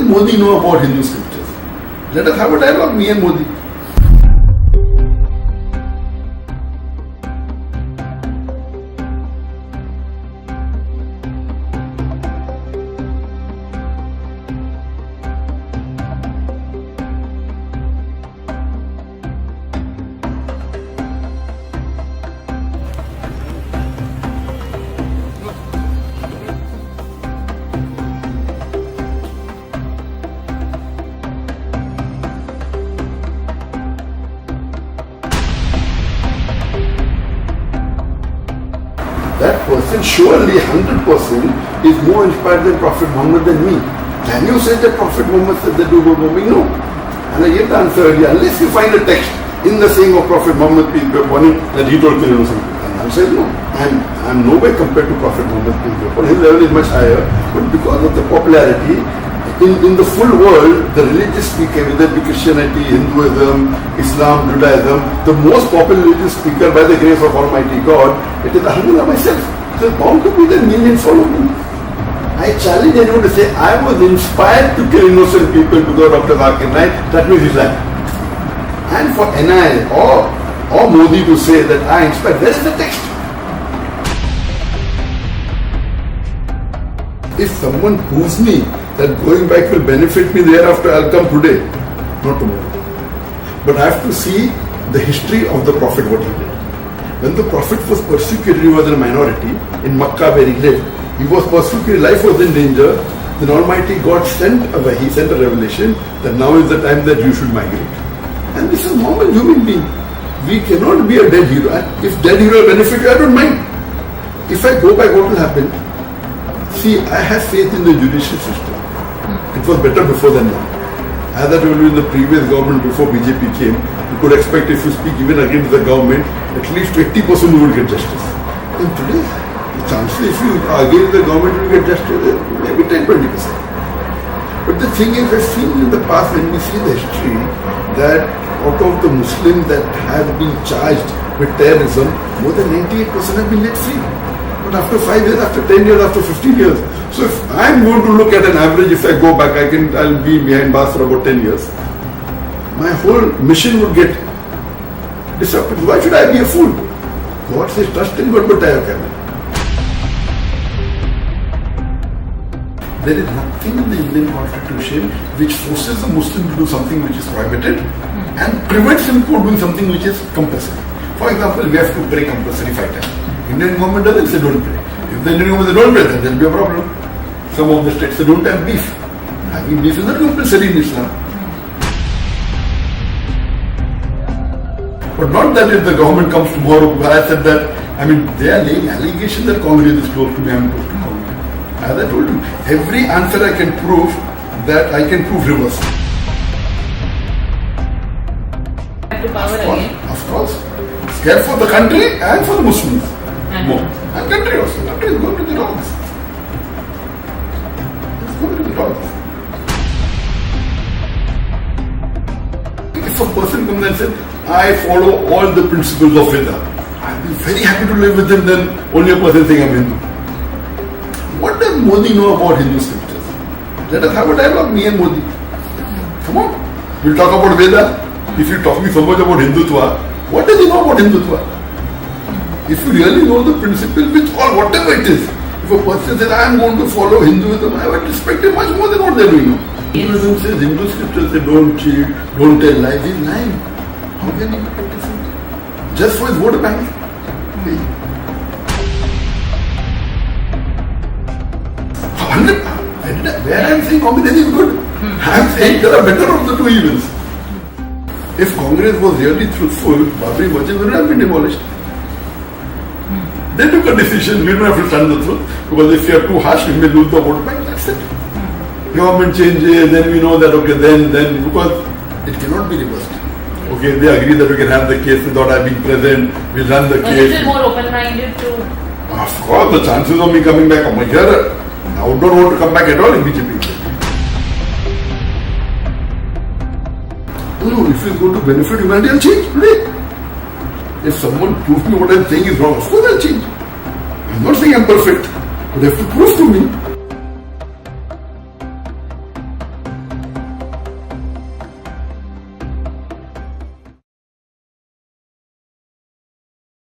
Modi know about Hindu scriptures? Let us have a dialogue, me and Modi. That person surely 100% is more inspired than Prophet Muhammad than me. Can you say that Prophet Muhammad said that do good moving? No. And I gave the answer earlier. Unless you find a text in the saying of Prophet Muhammad peace be upon him that he told kill innocent people. And I said no. I'm nowhere compared to Prophet Muhammad peace be upon him. His level is much higher. But because of the popularity, in the full world, the religious speaker, whether it be Christianity, Hinduism, Islam, Judaism, the most popular religious speaker by the grace of Almighty God, it is Alhamdulillah myself. So bound to be the millions follow me. I challenge anyone to say, I was inspired to kill innocent people because of Dr. Zakir Naik, that means Islam. And for NI or Modi to say that I inspired, where is the text? If someone proves me that going back will benefit me thereafter, I'll come today, not tomorrow. But I have to see the history of the Prophet, what he did. When the Prophet was persecuted, he was in a minority in Makkah where he lived. He was persecuted, life was in danger. Then Almighty God sent a revelation that now is the time that you should migrate. And this is normal human being. We cannot be a dead hero. If dead hero benefit you, I don't mind. If I go back, what will happen? See, I have faith in the judicial system. It was better before than now. As I told you in the previous government before BJP came, you could expect if you speak even against the government, at least 80% you will get justice. And today, the chances if you are against the government you will get justice, maybe 10-20%. But the thing is, I've seen in the past when we see the history that out of the Muslims that have been charged with terrorism, more than 98% have been let free. But after 5 years, after 10 years, after 15 years. So if I'm going to look at an average, if I go back, I'll be behind bars for about 10 years. My whole mission would get disrupted. Why should I be a fool? God says, trust in God, but I have. There is nothing in the Indian Constitution which forces a Muslim to do something which is prohibited and prevents him from doing something which is compulsory. For example, we have to pray compulsory 5 times. Indian government doesn't say don't pray. If the Indian government says don't pray, then there will be a problem. Some of the states say don't have beef. Having beef is not compulsory in Islam. But not that if the government comes tomorrow, but I said that, they are laying allegations that Congress is close to me, I'm close to Congress. As I told you, every answer I can prove, that I can prove reverse. Back to power again. Of course. Scared for the country and for the Muslims. More. And country also. Country is going to the dogs. It's going to the dogs. If a person comes and says, I follow all the principles of Veda, I'll be very happy to live with him than only a person saying I'm Hindu. What does Modi know about Hindu scriptures? Let us have a dialogue, me and Modi. Come on. We'll talk about Veda. If you talk me so much about Hindutva, what does he know about Hindutva? If you really know the principle, whatever it is, if a person says, I am going to follow Hinduism, I would respect him much more than what they are doing now. Hinduism says, Hindu scriptures say, don't cheat, don't tell lies. He's lying. How can he be practicing? Just for his vote bank. Where I am saying combination is good, I am saying there are better of the two evils. If Congress was really truthful, Babri Masjid would not have been demolished. They took a decision, we don't have to stand the truth, because if you are too harsh, we may lose the vote bank, that's it. Government changes, then we know that, okay, then, because it cannot be reversed. Okay, they agree that we can have the case without I being present, we'll run the case. But more open-minded to... Of course, the chances of me coming back, I would not want to come back at all in BJP. No, if it's going to benefit humanity, I'll change today. If someone proves me what I'm saying is wrong, of course I'll change. I'm not saying I'm perfect, but they have to prove to me